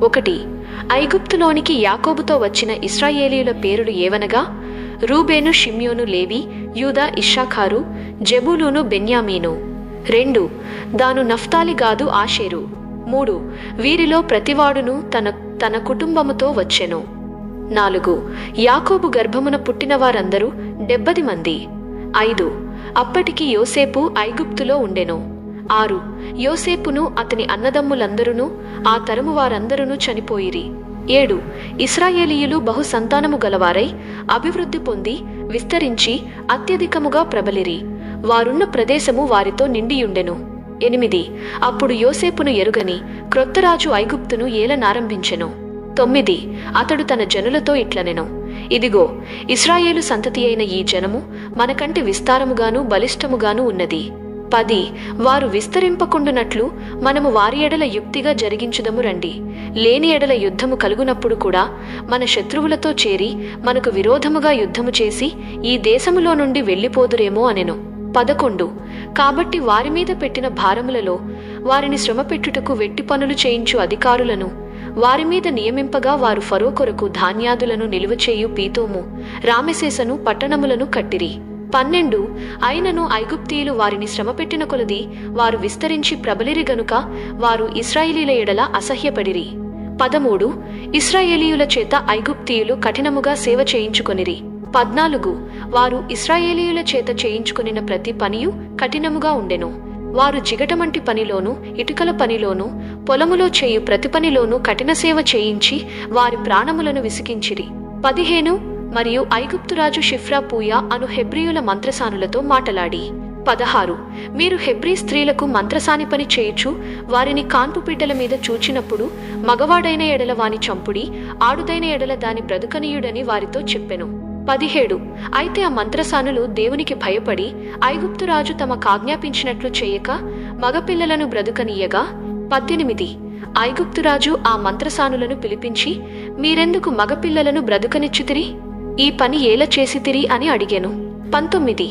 1. ఐగుప్తులోనికి యాకోబుతో వచ్చిన ఇశ్రాయేలీయుల పేరులు ఏవనగా రూబేను, షిమ్యోను, లేవి, యూదా, ఇశ్శాఖారు, జెబూలూను, బెన్యామీను. 2. దాను, నఫ్తాలి, గాదు, ఆషేరు. 3. వీరిలో ప్రతివాడును తన కుటుంబముతో వచ్చెను. 4. యాకోబు గర్భమున పుట్టిన వారందరూ 70 మంది. 5. అప్పటికి యోసేపు ఐగుప్తులో ఉండెను. 6. యోసేపును అతని అన్నదమ్ములందరూ ఆ తరము వారందరూ చనిపోయిరి. 7. ఇశ్రాయేలీయులు బహు సంతానము గలవారై అభివృద్ధి పొంది విస్తరించి అత్యధికముగా ప్రబలిరి. వారున్న ప్రదేశము వారితో నిండియుండెను. 8. అప్పుడు యోసేపును ఎరుగని క్రొత్తరాజు ఐగుప్తును ఏలనారంభించెను. 9. అతడు తన జనులతో ఇట్లనెను, ఇదిగో, ఇశ్రాయేలు సంతతి అయిన ఈ జనము మనకంటే విస్తారముగాను బలిష్టముగాను ఉన్నది. 10. వారు విస్తరింపకుండునట్లు మనము వారి ఎడల యుక్తిగా జరిగించుదము రండి. లేని ఎడల యుద్ధము కలుగునప్పుడు కూడా మన శత్రువులతో చేరి మనకు విరోధముగా యుద్ధము చేసి ఈ దేశములో నుండి వెళ్ళిపోదురేమో అనెను. 11. కాబట్టి వారి మీద పెట్టిన భారములలో వారిని శ్రమపెట్టుటకు వెట్టి పనులు చేయించు అధికారులను వారి మీద నియమింపగా వారు ఫరో కొరకు ధాన్యాదులను నిలువచేయు పీతోము, రామెసేసను పట్టణములను కట్టిరి. 12. అయినను ఐగుప్తీయులు వారిని శ్రమపెట్టిన కొలది వారు విస్తరించి ప్రబలిరి గనుక వారు ఇశ్రాయేలీయుల ఎడల అసహ్యపడిరి. 13. ఇశ్రాయేలీయుల చేత ఐగుప్తీయులు కఠినముగా సేవ చేయించుకొనిరి. 14. వారు ఇశ్రాయేలీయుల చేత చేయించుకొనిన ప్రతి పనియు కఠినముగా ఉండెను. వారు జిగటమంటి పనిలోను, ఇటుకల పనిలోను, పొలములో చేయు ప్రతి పనిలోనూ కఠిన సేవ చేయించి వారి ప్రాణములను విసికించిరి. 15. మరియు ఐగుప్తురాజు షిఫ్రా పూయా అను హెబ్రీయుల మంత్రసానులతో మాటలాడి 16. మీరు హెబ్రీ స్త్రీలకు మంత్రసాని పని చేయుచు వారిని కాన్పు బిడ్డల మీద చూచినప్పుడు మగవాడైన ఎడల వాని చంపుడి, ఆడుదైన ఎడల దాని బ్రతుకనీయుడని వారితో చెప్పెను. 17. అయితే ఆ మంత్రసానులు దేవునికి భయపడి ఐగుప్తురాజు తమకాజ్ఞాపించినట్లు చేయక మగపిల్లలను బ్రతుకనీయగా. 18. ఐగుప్తురాజు ఆ మంత్రసానులను పిలిపించి, మీరెందుకు మగపిల్లలను బ్రతుకనిచ్చుతిరి? ఈ పని ఏల చేసితిరి అని అడిగెను. 19.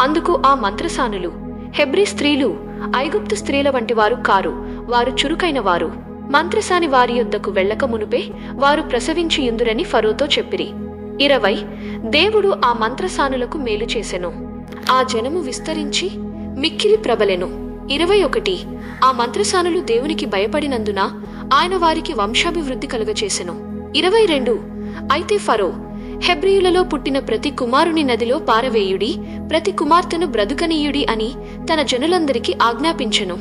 అందుకు ఆ మంత్రసానులు, హెబ్రీ స్త్రీలు ఐగుప్తు స్త్రీల వంటి వారు కారు, వారు చురుకైన వారు. మంత్రసాని వారి యొద్దకు వెళ్ళక మునుపే వారు ప్రసవించియుందురని ఫరోతో చెప్పిరి. 20. దేవుడు ఆ మంత్రసానులకు మేలు చేసెను. ఆ జనము విస్తరించి మిక్కిలి ప్రబలెను. 21. ఆ మంత్రసానులు దేవునికి భయపడినందున ఆయన వారికి వంశాభివృద్ధి కలుగచేసెను. 22. అయితే ఫరో, హెబ్రీయులలో పుట్టిన ప్రతి కుమారుని నదిలో పారవేయుడి, ప్రతి కుమార్తెను బ్రతుకనీయుడి అని తన జనులందరికీ ఆజ్ఞాపించెను.